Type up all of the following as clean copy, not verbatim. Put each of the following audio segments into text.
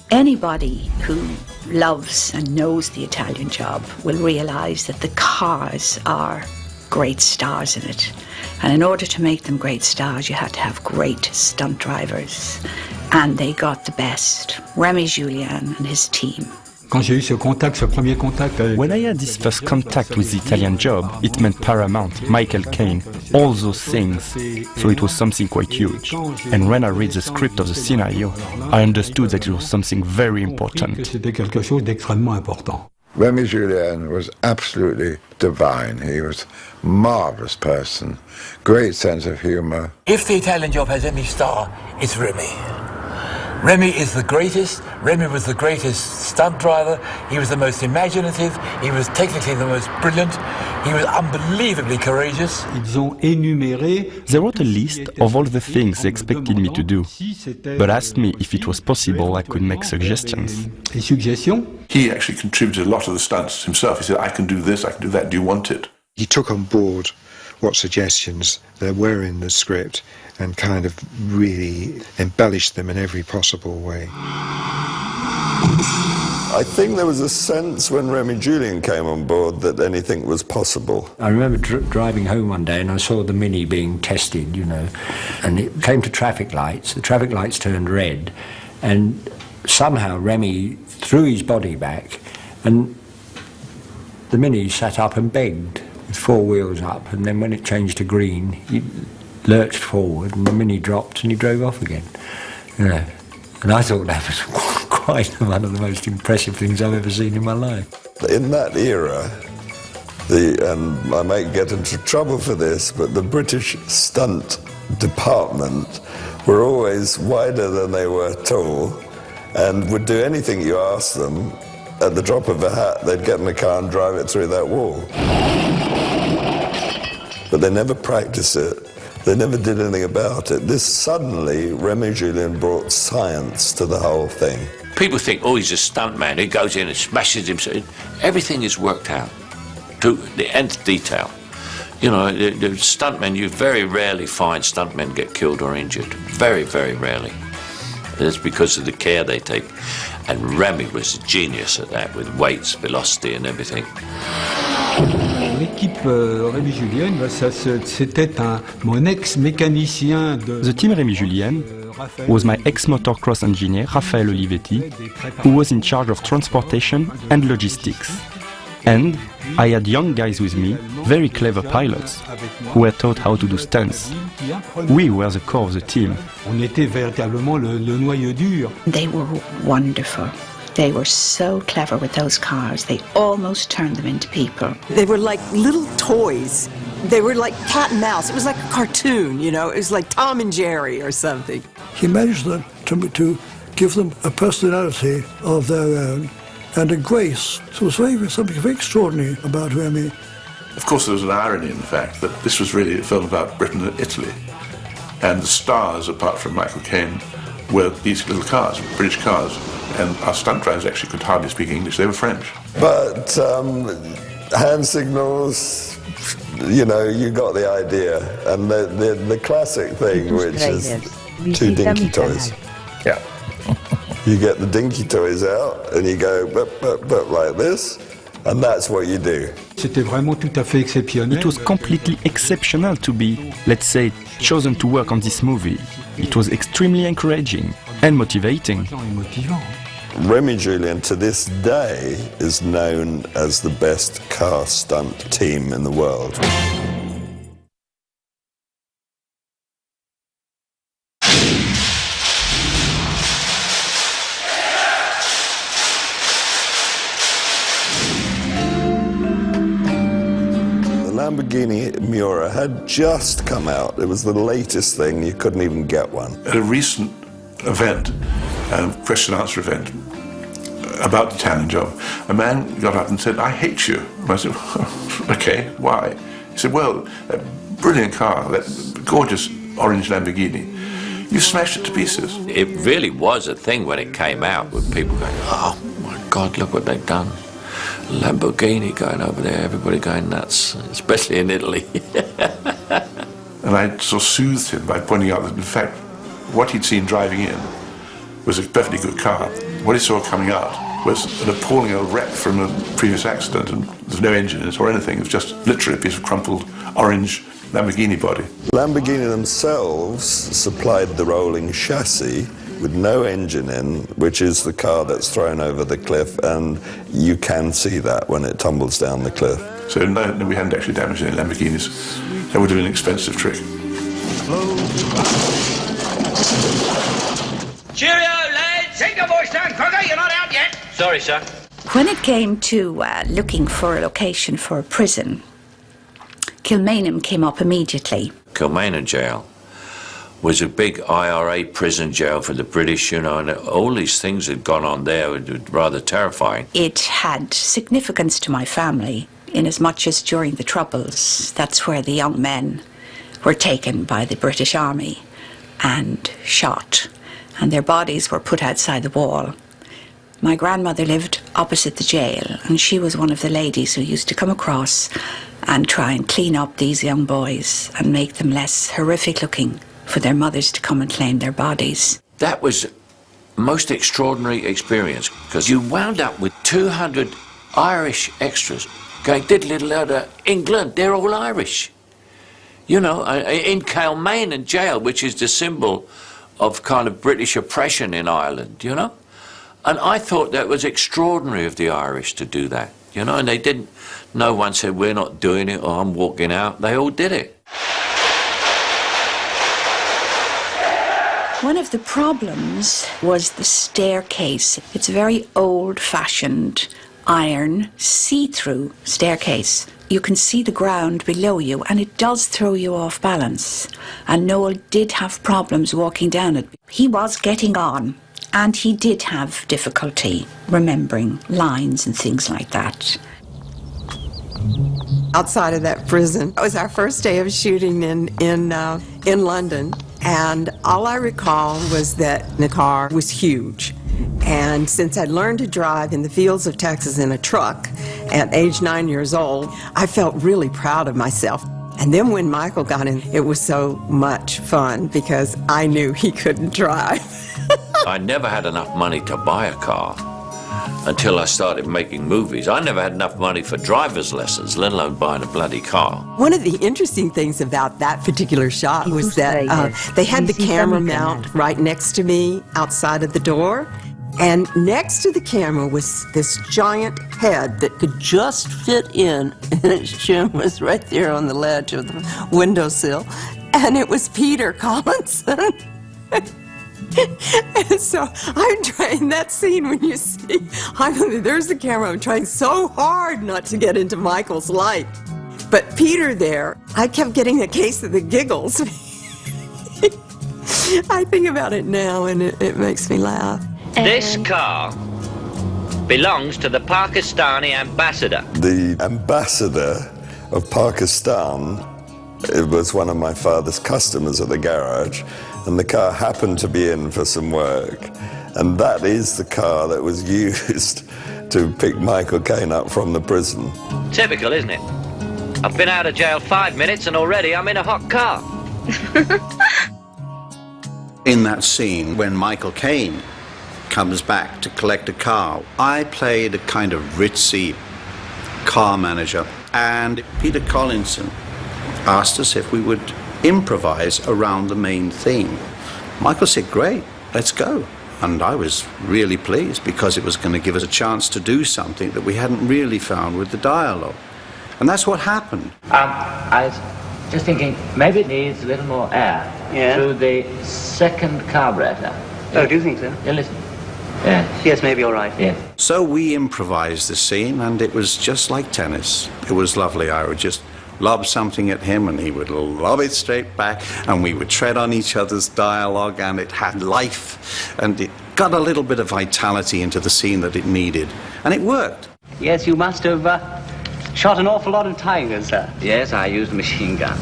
Anybody who loves and knows the Italian job will realise that the cars are great stars in it. And in order to make them great stars, you had to have great stunt drivers. And they got the best. Remy Julien and his team. Quand j'ai eu ce premier contact avec... When I had this first contact with the Italian job, it meant Paramount, Michael Caine, all those things. So it was something quite huge. And when I read the script of the scenario, I understood that it was something very important. C'était quelque chose d'extrêmement important. Remy Julien was absolutely divine. He was a marvellous person, great sense of humour. If the Italian job has any star, it's Remy. Remy is the greatest. Remy was the greatest stunt driver. He was the most imaginative. He was technically the most brilliant. He was unbelievably courageous. Ils ont énuméré... They wrote a list of all the things they expected me to do, but asked me if it was possible I could make suggestions. Les suggestions? He actually contributed a lot of the stunts himself. He said, I can do this, I can do that, do you want it? He took on board what suggestions there were in the script and kind of really embellished them in every possible way. I think there was a sense when Remy Julien came on board that anything was possible. I remember driving home one day and I saw the Mini being tested, you know, and it came to traffic lights. The traffic lights turned red and somehow Remy threw his body back and the Mini sat up and begged with four wheels up, and then when it changed to green, he lurched forward and the Mini dropped and he drove off again. You know, and I thought that was quite one of the most impressive things I've ever seen in my life. In that era, and I might get into trouble for this, but the British stunt department were always wider than they were tall and would do anything you asked them. At the drop of a hat, they'd get in a car and drive it through that wall. But they never practiced it. They never did anything about it. This suddenly, Remy Julien brought science to the whole thing. People think, oh, he's a stuntman. He goes in and smashes himself. Everything is worked out to the nth detail. You know, the stuntmen, you very rarely find stuntmen get killed or injured. Very, very rarely. It's because of the care they take. And Remy was a genius at that, with weights, velocity and everything. L'équipe Remy Julien, c'était mon ex-mécanicien de... The team Remy Julien was my ex-motocross engineer, Raphael Olivetti, who was in charge of transportation and logistics. And I had young guys with me, very clever pilots, who were taught how to do stunts. We were the core of the team. On était véritablement le noyau dur. They were wonderful. They were so clever with those cars. They almost turned them into people. They were like little toys. They were like cat and mouse. It was like a cartoon, you know. It was like Tom and Jerry or something. He managed to give them a personality of their own and a grace. So it was something very extraordinary about Remy. Of course, there was an irony in the fact that this was really a film about Britain and Italy. And the stars, apart from Michael Caine, were these little cars, British cars. And our stunt drivers actually could hardly speak English. They were French. But hand signals, you know, you got the idea. And the classic thing, which is two dinky toys. Yeah. You get the dinky toys out and you go bup, like this, and that's what you do. C'était vraiment tout à fait exceptionnel. It was completely exceptional to be, let's say, chosen to work on this movie. It was extremely encouraging and motivating. Remy Julien to this day is known as the best car stunt team in the world. Lamborghini Miura had just come out. It was the latest thing. You couldn't even get one. At a recent event, question-answer event, about the Italian job, a man got up and said, I hate you. And I said, okay, why? He said, well, that brilliant car, that gorgeous orange Lamborghini, you smashed it to pieces. It really was a thing when it came out, with people going, oh my God, look what they've done. Lamborghini going over there, everybody going nuts, especially in Italy. And I sort of soothed him by pointing out that, in fact, what he'd seen driving in was a perfectly good car. What he saw coming out was an appalling old wreck from a previous accident, and there's no engine in it or anything. It was just literally a piece of crumpled orange Lamborghini body. Lamborghini themselves supplied the rolling chassis with no engine in, which is the car that's thrown over the cliff, and you can see that when it tumbles down the cliff. So no, we hadn't actually damaged any Lamborghinis. That would have been an expensive trick. Cheerio, lads! Take your voice down, Crocker, you're not out yet! Sorry, sir. When it came to looking for a location for a prison, Kilmainham came up immediately. Kilmainham jail was a big IRA prison jail for the British, you know, and all these things had gone on there were rather terrifying. It had significance to my family, inasmuch as during the Troubles, that's where the young men were taken by the British Army and shot, and their bodies were put outside the wall. My grandmother lived opposite the jail, and she was one of the ladies who used to come across and try and clean up these young boys and make them less horrific looking for their mothers to come and claim their bodies. That was a most extraordinary experience, because you wound up with 200 Irish extras going diddle-diddle England, they're all Irish. You know, in Kilmainham jail, which is the symbol of kind of British oppression in Ireland, you know? And I thought that was extraordinary of the Irish to do that, you know, and they didn't, no one said, we're not doing it, or I'm walking out. They all did it. One of the problems was the staircase. It's a very old-fashioned iron, see-through staircase. You can see the ground below you, and it does throw you off balance. And Noel did have problems walking down it. He was getting on, and he did have difficulty remembering lines and things like that. Outside of that prison, it was our first day of shooting in London, and all I recall was that the car was huge. And since I'd learned to drive in the fields of Texas in a truck at age 9 years old, I felt really proud of myself. And then when Michael got in, it was so much fun because I knew he couldn't drive. I never had enough money to buy a car until I started making movies. I never had enough money for driver's lessons, let alone buying a bloody car. One of the interesting things about that particular shot was that they had the camera mount right next to me outside of the door. And next to the camera was this giant head that could just fit in, and its chin was right there on the ledge of the windowsill. And it was Peter Collinson. And so I'm trying that scene when you see, there's the camera, I'm trying so hard not to get into Michael's light. But Peter there, I kept getting a case of the giggles. I think about it now and it makes me laugh. This car belongs to the Pakistani ambassador. The ambassador of Pakistan, it was one of my father's customers at the garage, and the car happened to be in for some work. And that is the car that was used to pick Michael Caine up from the prison. Typical, isn't it? I've been out of jail 5 minutes and already I'm in a hot car. In that scene, when Michael Caine comes back to collect a car, I played a kind of ritzy car manager, and Peter Collinson asked us if we would improvise around the main theme. Michael said, great, let's go. And I was really pleased because it was going to give us a chance to do something that we hadn't really found with the dialogue. And that's what happened. I was just thinking, maybe it needs a little more air through the second carburetor. Oh, do you think so? Yeah, listen. Yeah. Yes, maybe all right. Yeah. So we improvised the scene, and it was just like tennis. It was lovely. I would just lob something at him, and he would lob it straight back, and we would tread on each other's dialogue, and it had life, and it got a little bit of vitality into the scene that it needed, and it worked. Yes, you must have shot an awful lot of tigers, sir. Yes, I used a machine gun.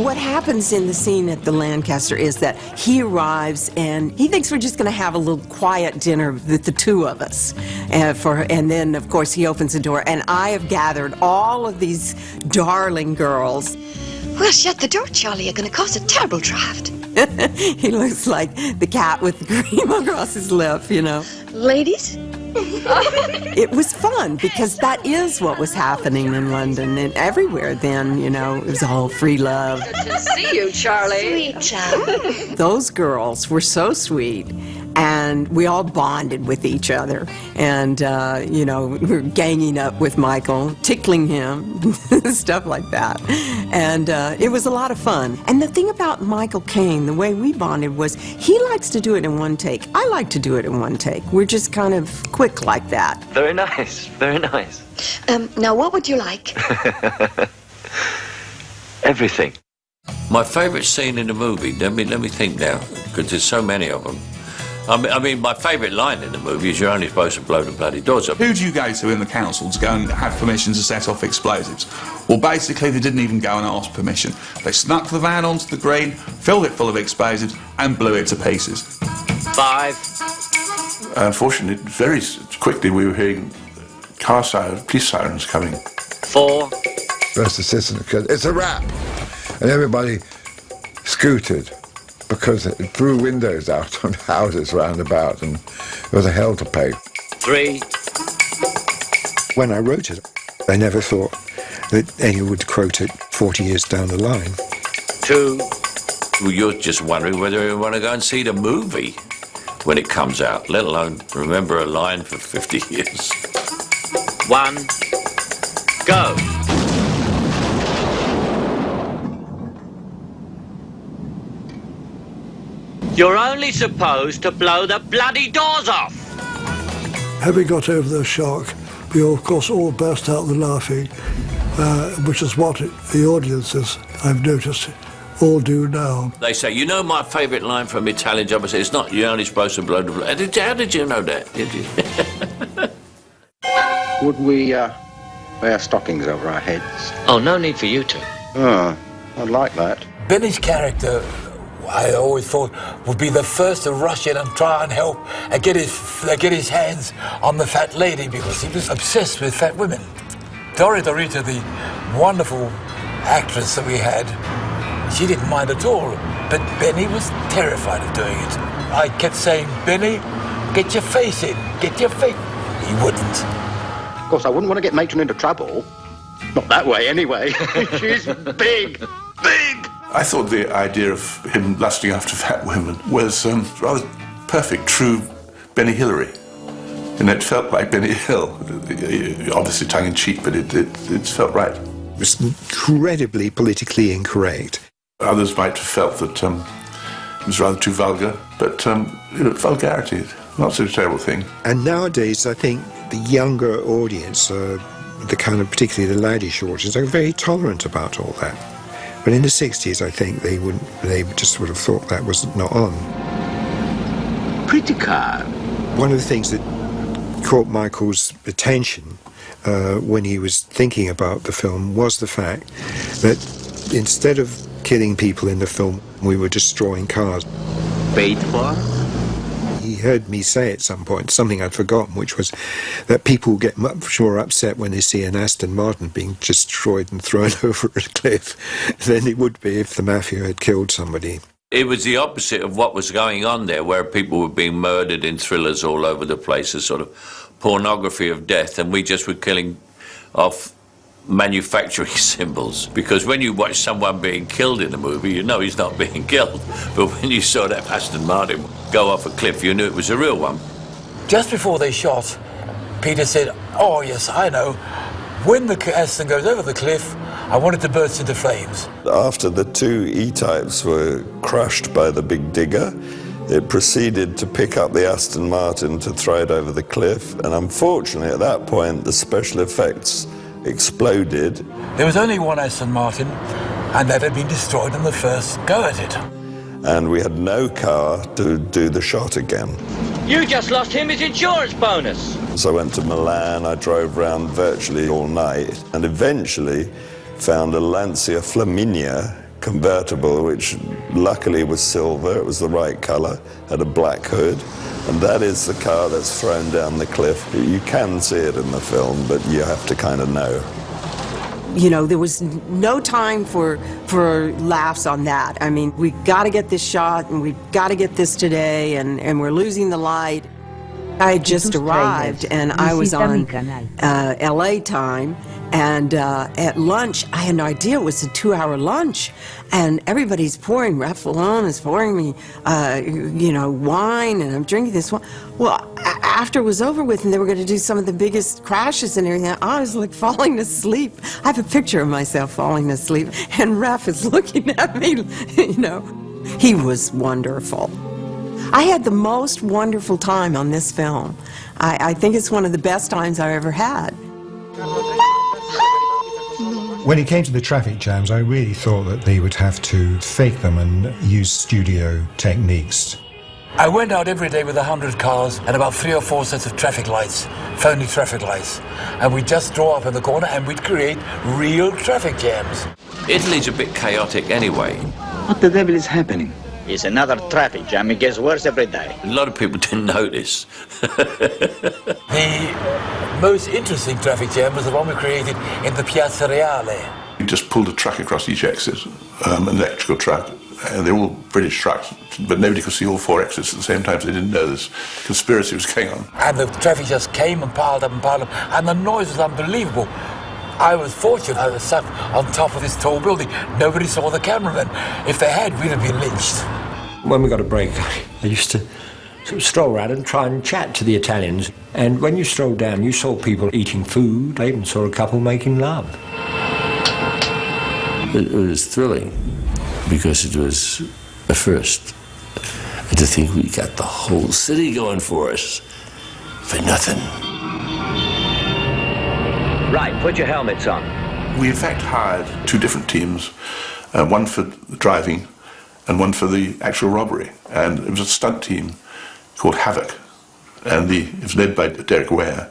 What happens in the scene at the Lancaster is that he arrives and he thinks we're just going to have a little quiet dinner with the two of us. And then, of course, he opens the door, and I have gathered all of these darling girls. Well, shut the door, Charlie. You're going to cause a terrible draft. He looks like the cat with the cream across his lip, you know. Ladies? It was fun because that is what was happening in London and everywhere then, you know. It was all free love. Good to see you, Charlie. Sweet child. Those girls were so sweet, and we all bonded with each other. And, you know, we were ganging up with Michael, tickling him, stuff like that. And it was a lot of fun. And the thing about Michael Caine, the way we bonded was he likes to do it in one take. I like to do it in one take. We're just kind of quick like that. Very nice, very nice. Now, what would you like? Everything. My favourite scene in the movie, let me think now, because there's so many of them. I mean, my favourite line in the movie is you're only supposed to blow the bloody doors up. Who do you go to in the council to go and have permission to set off explosives? Well, basically, they didn't even go and ask permission. They snuck the van onto the green, filled it full of explosives, and blew it to pieces. 5. Unfortunately, very quickly we were hearing car sirens, police sirens coming. 4. First assistant said, "It's a wrap," and everybody scooted because it threw windows out on houses round about, and it was a hell to pay. 3. When I wrote it, I never thought that anyone would quote it 40 years down the line. 2. Well, you're just wondering whether you want to go and see the movie when it comes out, let alone remember a line for 50 years. 1. Go. You're only supposed to blow the bloody doors off. Having got over the shock, we of course all burst out laughing, which is what the audiences, I've noticed, all do now. They say, you know my favourite line from Italian Job? I say, it's not you're only supposed to blow the blood. How did you know that? Did you? Would we wear stockings over our heads? Oh, no need for you to. Oh, I'd like that. Benny's character, I always thought, would be the first to rush in and try and help and get his hands on the fat lady because he was obsessed with fat women. Dorita, the wonderful actress that we had, she didn't mind at all, but Benny was terrified of doing it. I kept saying, Benny, get your face in, get your face. He wouldn't. Of course, I wouldn't want to get Matron into trouble. Not that way, anyway. She's big, big. I thought the idea of him lusting after fat women was rather perfect, true Benny Hillary. And it felt like Benny Hill, obviously tongue-in-cheek, but it felt right. It was incredibly politically incorrect. Others might have felt that it was rather too vulgar, but vulgarity, not such a terrible thing. And nowadays, I think the younger audience, the kind of particularly the laddish audience, are very tolerant about all that. But in the 60s, I think they just would have thought that was not on. Pretty car. One of the things that caught Michael's attention when he was thinking about the film was the fact that instead of killing people in the film, we were destroying cars. Paid for? He heard me say at some point something I'd forgotten, which was that people get much more upset when they see an Aston Martin being destroyed and thrown over a cliff than it would be if the mafia had killed somebody. It was the opposite of what was going on there, where people were being murdered in thrillers all over the place, a sort of pornography of death, and we just were killing off manufacturing symbols. Because when you watch someone being killed in a movie, you know he's not being killed. But when you saw that Aston Martin go off a cliff, you knew it was a real one. Just before they shot, Peter said, oh yes, I know, when the Aston goes over the cliff, I want it to burst into flames. After the two E-types were crushed by the big digger, it proceeded to pick up the Aston Martin to throw it over the cliff, and unfortunately at that point the special effects exploded. There was only one Aston Martin, and that had been destroyed on the first go at it. And we had no car to do the shot again. You just lost him his insurance bonus. So I went to Milan, I drove around virtually all night, and eventually found a Lancia Flaminia convertible, which luckily was silver, it was the right colour, had a black hood, and that is the car that's thrown down the cliff. You can see it in the film, but you have to kind of know. you know, there was no time for laughs on that. I mean, we got to get this shot, and we've got to get this today, and we're losing the light. I had just arrived, and I was on LA time, and at lunch, I had no idea it was a 2-hour lunch, and everybody's pouring, Ralph Filone is pouring me, you know, wine, and I'm drinking this wine. Well, after it was over with, and they were going to do some of the biggest crashes and everything, I was like falling asleep. I have a picture of myself falling asleep, and Ralph is looking at me, you know. He was wonderful. I had the most wonderful time on this film. I think it's one of the best times I've ever had. When it came to the traffic jams, I really thought that they would have to fake them and use studio techniques. I went out every day with 100 cars and about 3 or 4 sets of traffic lights, phony traffic lights. And we'd just draw up in the corner and we'd create real traffic jams. Italy's a bit chaotic anyway. What the devil is happening? It's another traffic jam. It gets worse every day. A lot of people didn't notice. The most interesting traffic jam was the one we created in the Piazza Reale. We just pulled a truck across each exit, an electrical truck. They're all British trucks, but nobody could see all 4 exits at the same time, so they didn't know this conspiracy was going on. And the traffic just came and piled up, and the noise was unbelievable. I was fortunate I was sat on top of this tall building. Nobody saw the cameraman. If they had, we'd have been lynched. When we got a break, I used to sort of stroll around and try and chat to the Italians. And when you strolled down, you saw people eating food. I even saw a couple making love. It was thrilling because it was a first. And to think we got the whole city going for us for nothing. Right, put your helmets on. We in fact hired 2 different teams, one for the driving and one for the actual robbery. And it was a stunt team called Havoc, and it was led by Derek Ware,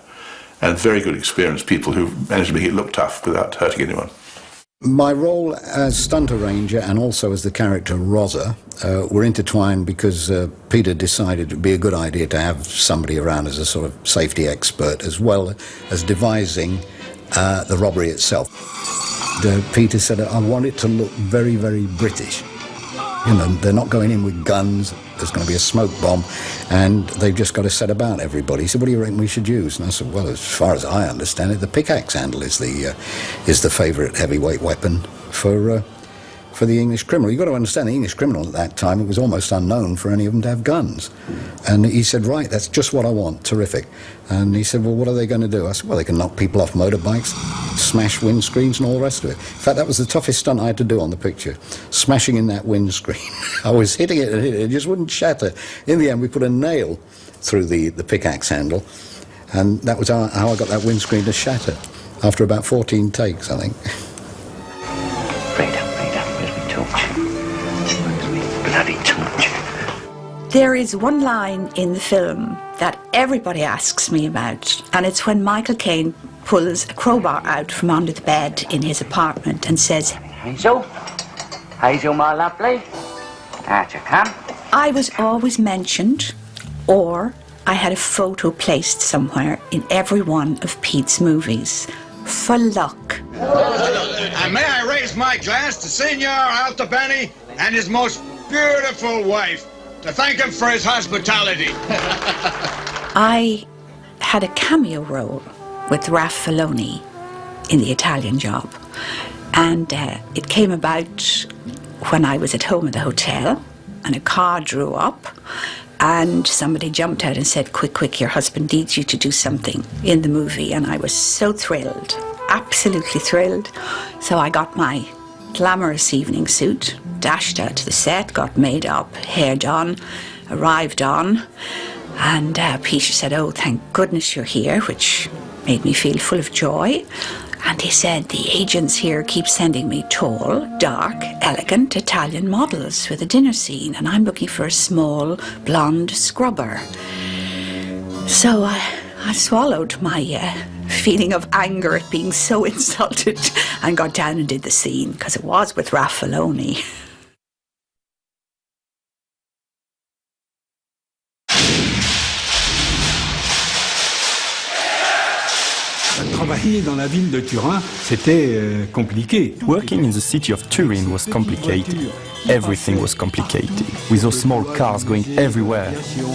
and very good experienced people who managed to make it look tough without hurting anyone. My role as stunt arranger and also as the character Rosa were intertwined because Peter decided it would be a good idea to have somebody around as a sort of safety expert as well as devising the robbery itself. Peter said, I want it to look very, very British. You know, they're not going in with guns, there's going to be a smoke bomb, and they've just got to set about everybody. He said, what do you reckon we should use? And I said, well, as far as I understand it, the pickaxe handle is the favourite heavyweight weapon for the English criminal. You've got to understand, the English criminal at that time, it was almost unknown for any of them to have guns. And he said, right, that's just what I want, terrific. And he said, well, what are they going to do? I said, well, they can knock people off motorbikes, smash windscreens and all the rest of it. In fact, that was the toughest stunt I had to do on the picture, smashing in that windscreen. I was hitting it and hitting it, it just wouldn't shatter. In the end, we put a nail through the pickaxe handle, and that was how I got that windscreen to shatter, after about 14 takes, I think. There is one line in the film that everybody asks me about, and it's when Michael Caine pulls a crowbar out from under the bed in his apartment and says, Hazel? Hazel, my lovely? Out you come. I was always mentioned, or I had a photo placed somewhere in every one of Pete's movies, for luck. And may I raise my glass to Signor Altabani and his most beautiful wife, to thank him for his hospitality. I had a cameo role with Ralph Filone in The Italian Job, and it came about when I was at home at the hotel, and a car drew up, and somebody jumped out and said, quick, quick, your husband needs you to do something in the movie. And I was so thrilled, absolutely thrilled. So I got my glamorous evening suit, dashed out to the set, got made up, hair done, arrived on, and Peter said, oh, thank goodness you're here, which made me feel full of joy. And he said, the agents here keep sending me tall, dark, elegant Italian models for the dinner scene, and I'm looking for a small, blonde scrubber. So I swallowed my feeling of anger at being so insulted and got down and did the scene, because it was with Ralph Filone. Travailler dans la ville de Turin, c'était compliqué. Working in the city of Turin was complicated. Everything was complicated, with those small cars going everywhere,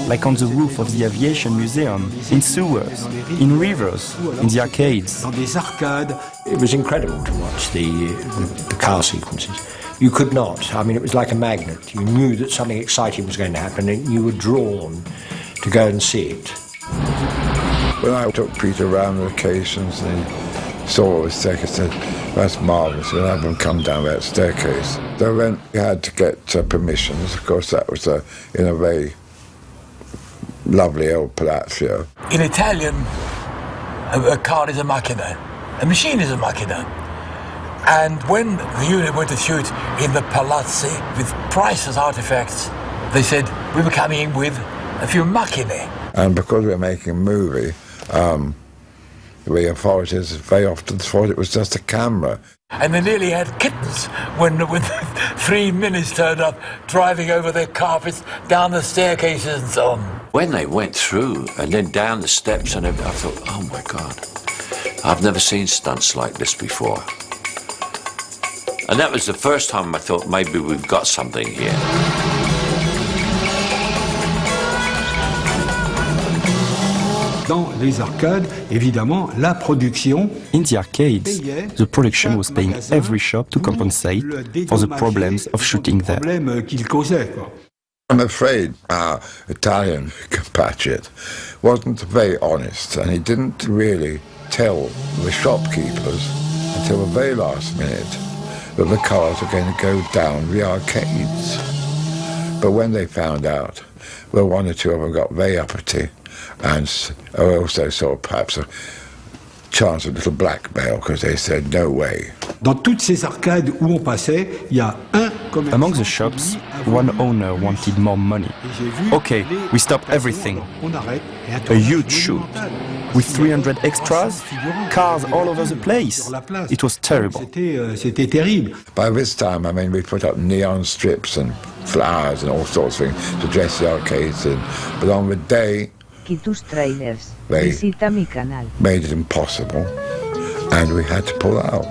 like on the roof of the aviation museum, in sewers, in rivers, in the arcades. Dans des arcades. It was incredible to watch the car sequences. You could not, I mean, it was like a magnet. You knew that something exciting was going to happen and you were drawn to go and see it. When I took Peter around on occasions and he saw his staircase, I said, that's marvellous, we'll have him come down that staircase. So then we had to get permissions. Of course, that was in a very lovely old palazzo. In Italian, a car is a macchina, a machine is a macchina. And when the unit went to shoot in the palazzi with priceless artifacts, they said, we were coming in with a few macchine. And because we were making a movie, the authorities very often thought it was just a camera. And they nearly had kittens when 3 minutes turned up driving over their carpets, down the staircases and so on. When they went through and then down the steps and everything, I thought, oh my God, I've never seen stunts like this before. And that was the first time I thought maybe we've got something here. Dans les arcades, évidemment, la production. In the arcades, the production was paying every shop to compensate for the problems of shooting there. Qu'il causait, quoi. I'm afraid our Italian compatriot wasn't very honest, and he didn't really tell the shopkeepers until the very last minute that the cars were going to go down the arcades. But when they found out, well, one or two of them got very uppity, and I also saw perhaps a chance of little blackmail because they said no way. Dans toutes ces arcades où on passait, il y a un commerçant. Among the shops, one owner wanted more money. Okay, we stop everything. A huge shoot. With 300 extras, cars all over the place. It was terrible. C'était terrible. By this time, I mean, we put up neon strips and flowers and all sorts of things to dress the arcades in. But on the day, Tráilers. They Visita mi canal. made it impossible, and we had to pull out.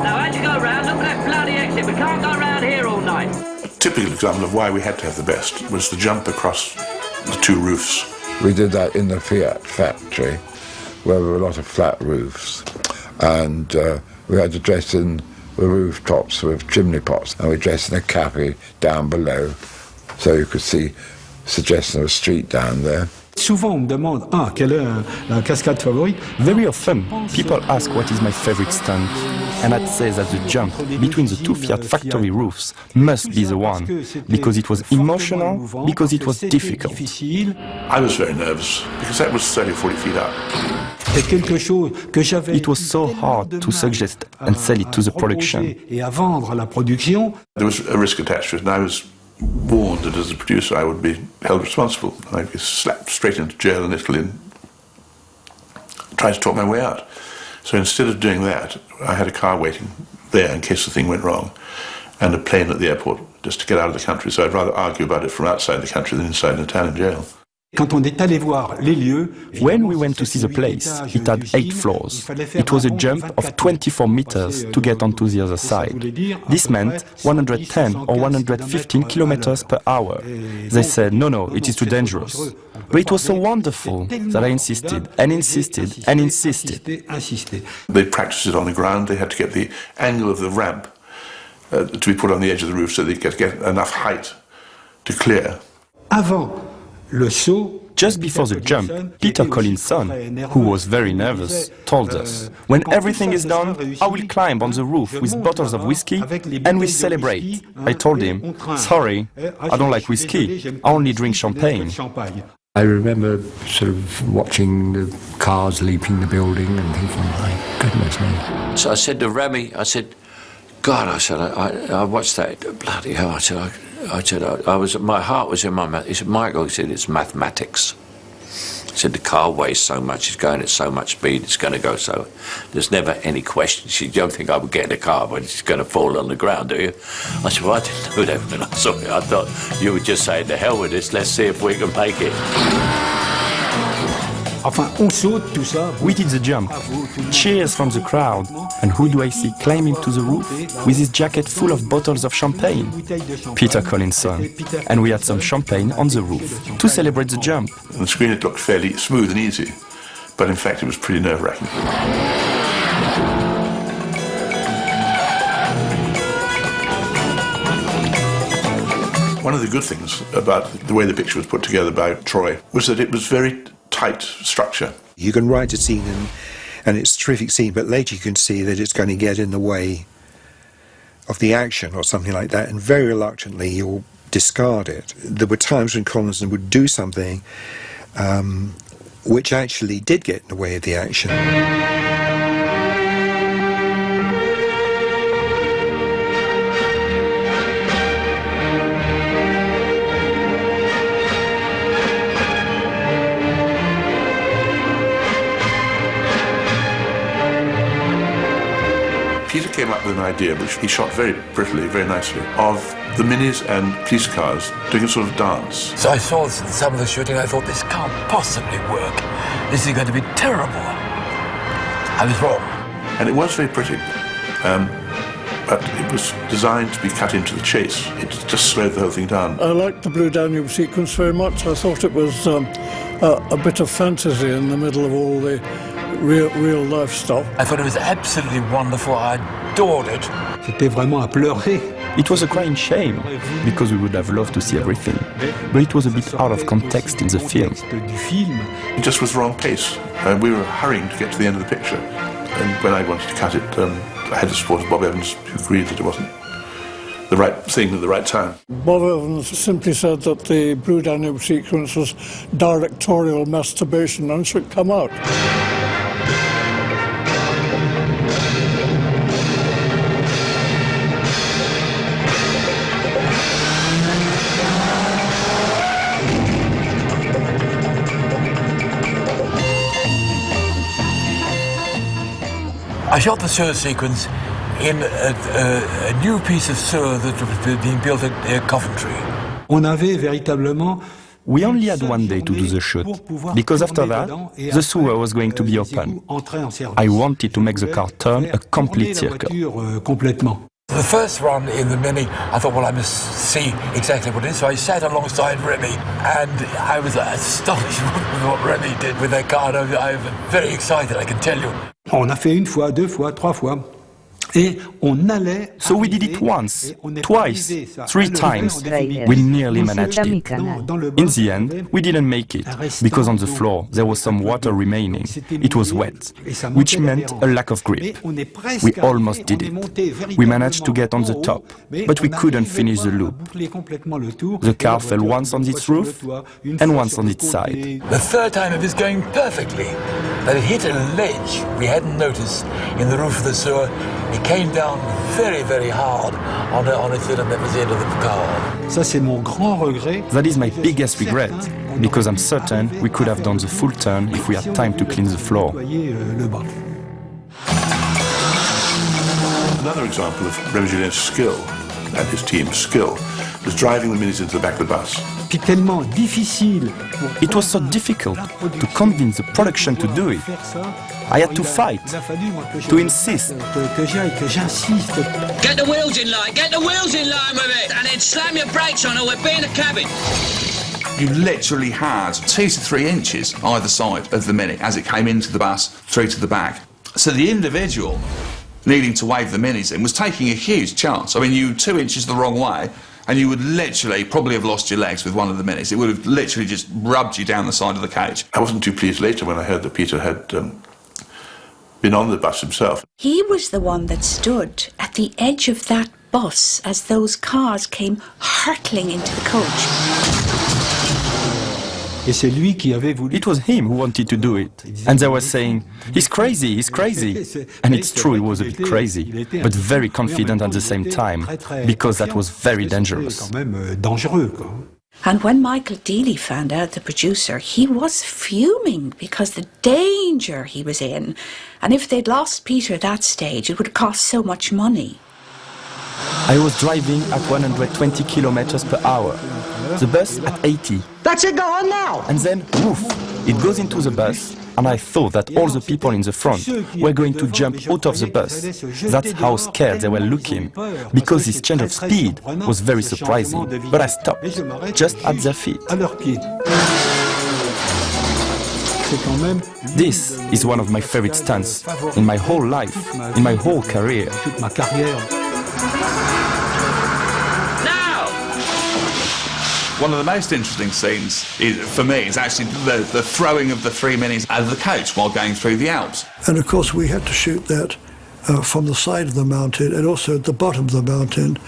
Now, as you go round, look at that bloody exit. We can't go round here all night. A typical example of why we had to have the best was the jump across the two roofs. We did that in the Fiat factory, where there were a lot of flat roofs, and we had to dress in the rooftops with chimney pots, and we dressed in a cafe down below, so you could see suggestion of a street down there. Souvent on me demande, quelle est la cascade favorite? Very often, people ask what is my favorite stunt, and I'd say that the jump between the two Fiat factory roofs must be the one, because it was emotional, because it was difficult. I was very nervous, because that was 30 or 40 feet up. It was so hard to suggest and sell it to the production. Et à vendre à la production. There was a risk attached to it, and I was warned that as a producer I would be held responsible. I'd be slapped straight into jail in Italy and tried to talk my way out. So instead of doing that, I had a car waiting there in case the thing went wrong, and a plane at the airport just to get out of the country. So I'd rather argue about it from outside the country than inside an Italian jail. Quand on est allé voir les lieux, when we went to see the place, it had 8 floors. It was a jump of 24 meters to get onto the other side. This meant 110 or 115 kilometers per hour. They said, no, it is too dangerous. But it was so wonderful that I insisted and insisted and insisted. They practiced it on the ground. They had to get the angle of the ramp to be put on the edge of the roof so they could get enough height to clear. Avant le saut, just before the jump, Peter Collinsson, who was very nervous, told us, when everything is done, I will climb on the roof with bottles of whiskey and we celebrate. I told him, sorry, I don't like whiskey, I only drink champagne. I remember sort of watching the cars leaping the building and thinking, my goodness me. So I said to Remy, I said, God, I said, I watched that, bloody hell, I said, my heart was in my mouth. He said, Michael, he said, it's mathematics. He said, the car weighs so much, it's going at so much speed, it's going to go so. There's never any question. She don't think I would get in a car, but it's going to fall on the ground, do you? I said, well, I didn't know that when I saw it. I thought you would just say, to hell with this, let's see if we can make it. Enfin, on saute tout ça. We did the jump. Cheers from the crowd. And who do I see climbing to the roof with his jacket full of bottles of champagne? Peter Collinson. And we had some champagne on the roof to celebrate the jump. On the screen it looked fairly smooth and easy, but in fact it was pretty nerve-wracking. One of the good things about the way the picture was put together by Troy was that it was very tight structure. You can write a scene and it's a terrific scene, but later you can see that it's going to get in the way of the action or something like that, and very reluctantly you'll discard it. There were times when Collinson would do something which actually did get in the way of the action. Peter came up with an idea, which he shot very prettily, very nicely, of the minis and police cars doing a sort of dance. So I saw some of the shooting, I thought, this can't possibly work. This is going to be terrible. I was wrong. And it was very pretty, but it was designed to be cut into the chase. It just slowed the whole thing down. I liked the Blue Danube sequence very much. I thought it was a bit of fantasy in the middle of all the real life stuff. I thought it was absolutely wonderful. I adored it. C'était vraiment à pleurer. It was a crying shame, because we would have loved to see everything. But it was a bit out of context in the film. It just was the wrong pace. We were hurrying to get to the end of the picture. And when I wanted to cut it, I had the support of Bob Evans, who agreed that it wasn't the right thing at the right time. Bob Evans simply said that the Blue Danube sequence was directorial masturbation and should come out. I shot the sewer sequence in a new piece of sewer that was being built at Coventry. On avait véritablement. We only had one day to do the shoot, because after that, the sewer was going to be open. I wanted to make the car turn a complete circle. The first run in the Mini, I thought, well, I must see exactly what it is. So I sat alongside Remy, and I was astonished with what Remy did with that car. I was very excited, I can tell you. On a fait une fois, deux fois, trois fois. Et on allait. So we did it once, twice, three times. We nearly managed it. In the end, we didn't make it, because on the floor there was some water remaining. It was wet, which meant a lack of grip. We almost did it. We managed to get on the top, but we couldn't finish the loop. The car fell once on its roof and once on its side. The third time it was going perfectly, but it hit a ledge we hadn't noticed in the roof of the sewer. It came down very, very hard on its and that was the end of the car. Ça, c'est mon grand regret. That is my biggest regret, because I'm certain we could have done the full turn if we had time to clean the floor. Another example of Remy Julien's skill and his team's skill was driving the minis into the back of the bus. It was so difficult to convince the production to do it. I had to fight, to insist. Get the wheels in line, get the wheels in line with it, and then slam your brakes on or we'll be in the cabin. You literally had 2 to 3 inches either side of the Mini as it came into the bus through to the back. So the individual needing to wave the minis in was taking a huge chance. I mean, you were 2 inches the wrong way, and you would literally probably have lost your legs with one of the minis. It would have literally just rubbed you down the side of the cage. I wasn't too pleased later when I heard that Peter had been on the bus himself. He was the one that stood at the edge of that bus as those cars came hurtling into the coach. It was him who wanted to do it. And they were saying, he's crazy, he's crazy. And it's true, he was a bit crazy, but very confident at the same time, because that was very dangerous. And when Michael Dealey found out, the producer, he was fuming because the danger he was in. And if they'd lost Peter at that stage, it would have cost so much money. I was driving at 120 kilometers per hour. The bus at 80. That's it, go on now! And then, woof, It goes into the bus, and I thought that all the people in the front were going to jump out of the bus. That's how scared they were looking, because this change of speed was very surprising. But I stopped, just at their feet. This is one of my favorite stunts in my whole life, in my whole career. One of the most interesting scenes, for me, is actually the throwing of the 3 minis out of the coach while going through the Alps. And of course we had to shoot that from the side of the mountain and also at the bottom of the mountain.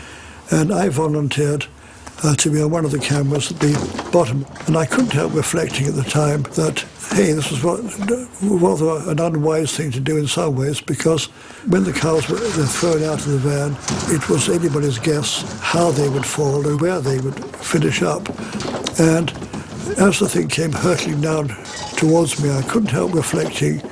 And I volunteered to be on one of the cameras at the bottom. And I couldn't help reflecting at the time that, hey, this was rather an unwise thing to do in some ways, because when the cars were thrown out of the van, it was anybody's guess how they would fall and where they would finish up. And as the thing came hurtling down towards me, I couldn't help reflecting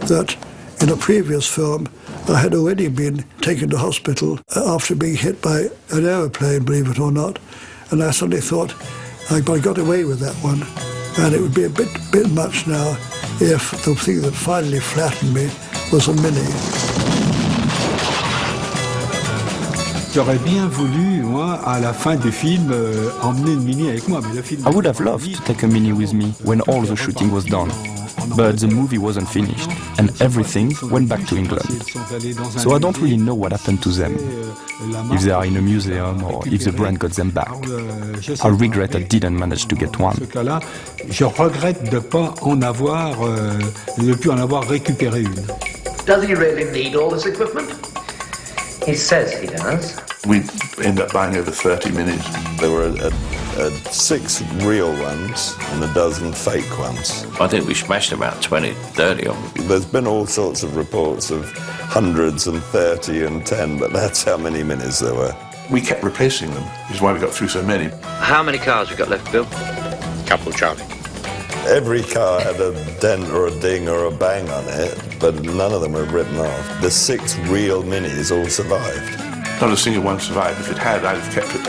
that in a previous film, I had already been taken to hospital after being hit by an aeroplane, believe it or not. And I suddenly thought, I got away with that one. And it would be a bit much now if the thing that finally flattened me was a mini. J'aurais bien voulu, moi, à la fin du film, emmener une mini avec moi. Mais le film... I would have loved to take a mini with me when all the shooting was done. But the movie wasn't finished, and everything went back to England. So I don't really know what happened to them, if they are in a museum or if the brand got them back. I regret I didn't manage to get one. Je regrette de ne plus en avoir récupéré une. Does he really need all this equipment? He says he does. We ended up buying over 30 minis. There were 6 real ones and a dozen fake ones. I think we smashed about 20, 30 of them. There's been all sorts of reports of hundreds and 30 and 10, but that's how many minis there were. We kept replacing them, which is why we got through so many. How many cars have you got left, Bill? Couple, Charlie. Every car had a dent or a ding or a bang on it, but none of them were written off. The 6 real minis all survived. Not a single one survived. If it had, I'd have kept it.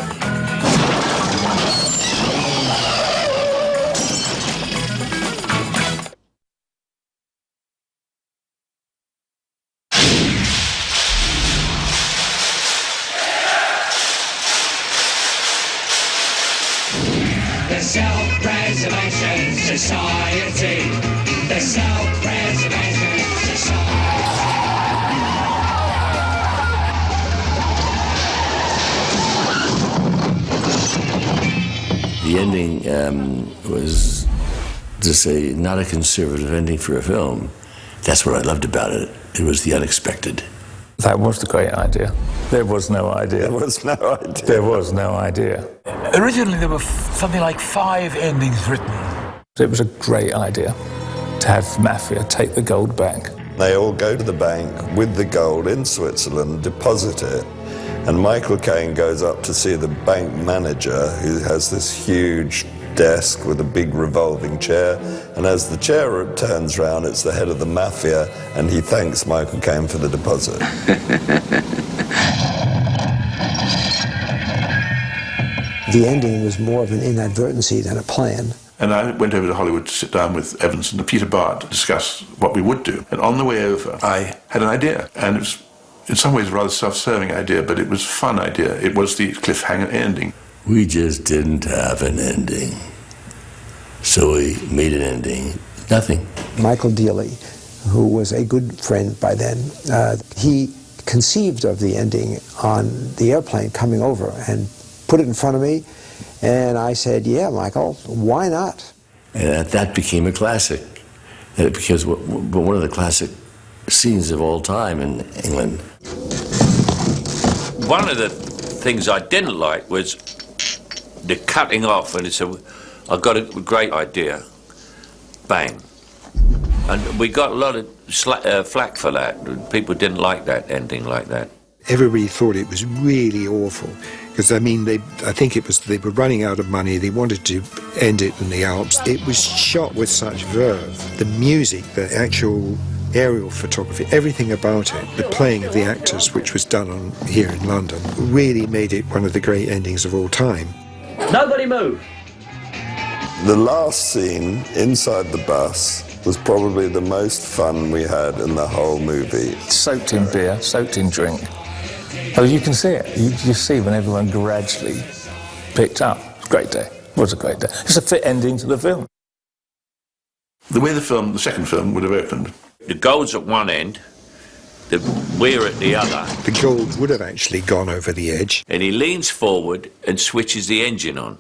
The Self-Preservation Society. The Self-Preservation Society. The ending was, to say, not a conservative ending for a film. That's what I loved about it. It was the unexpected. That was the great idea. There was no idea. There was no idea. There was no idea. Originally, there were something like 5 endings written. It was a great idea to have Mafia take the gold back. They all go to the bank with the gold in Switzerland, deposit it, and Michael Caine goes up to see the bank manager, who has this huge desk with a big revolving chair, and as the chair turns round, it's the head of the Mafia, and he thanks Michael Caine for the deposit. The ending was more of an inadvertency than a plan. And I went over to Hollywood to sit down with Evans and Peter Bart to discuss what we would do. And on the way over, I had an idea, and it was in some ways a rather self-serving idea, but it was a fun idea. It was the cliffhanger ending. We just didn't have an ending. So we made an ending. Nothing. Michael Dealey, who was a good friend by then, he conceived of the ending on the airplane coming over and put it in front of me, and I said, yeah, Michael, why not? And that became a classic. And it became one of the classic scenes of all time in England. One of the things I didn't like was the cutting off, and he said, I've got a great idea. Bang. And we got a lot of flack for that. People didn't like that ending like that. Everybody thought it was really awful, because I mean, I think it was they were running out of money. They wanted to end it in the Alps. It was shot with such verve. The music, the actual aerial photography, everything about it, the playing of the actors, which was done here in London, really made it one of the great endings of all time. Nobody move. The last scene inside the bus was probably the most fun we had in the whole movie. Soaked in beer, soaked in drink. Oh, you can see it. You see when everyone gradually picked up. It was a great day. It was a great day. It's a fit ending to the film. The way the second film would have opened. The gold's at one end, we're at the other. The gold would have actually gone over the edge. And he leans forward and switches the engine on.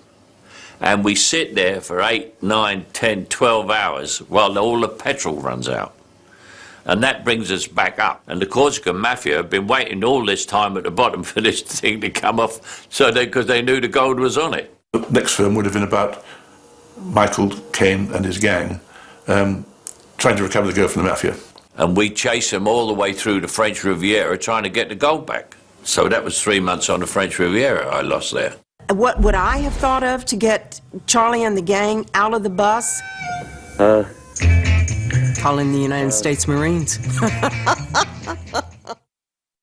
And we sit there for 8, 9, 10, 12 hours while all the petrol runs out. And that brings us back up. And the Corsican Mafia have been waiting all this time at the bottom for this thing to come off, because they knew the gold was on it. The next film would have been about Michael Caine and his gang trying to recover the gold from the Mafia. And we chase them all the way through the French Riviera trying to get the gold back. So that was 3 months on the French Riviera I lost there. What would I have thought of to get Charlie and the gang out of the bus? Calling the United States Marines.